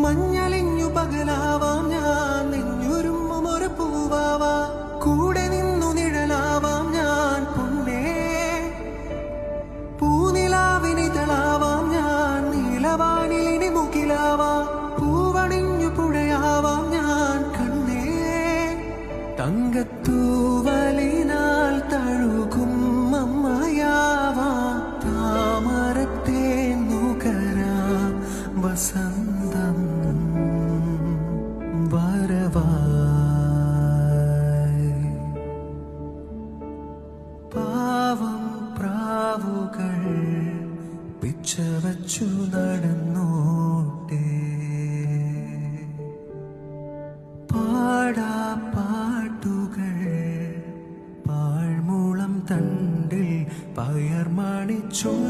മഞ്ഞളിഞ്ഞു പകലാവാം ഞാൻ, നെഞ്ഞുരുമ്മും ഒരു പൂവാവാ, കൂടെ നിന്നു നിഴലാവാം ഞാൻ പൊന്നേ. പൂനിലാവിനിതളാവാം ഞാൻ, നീലവാനിലിനി മുകിലാവാം, പൂവണിഞ്ഞു പുഴയാവാം ഞാൻ കണ്ണേ. തങ്കത്തൂവലിനാൽ തഴുകും അമ്മയാവാം, താമരത്തെ നുകരാം വസന്തം വരവായി. പാവം പ്രാവുകൾ പിച്ചവച്ചു നടന്നോട്ടെ, പാടാ പാട്ടുകൾ പാഴ്മൂളം തണ്ടിൽ പയർമണിച്ചും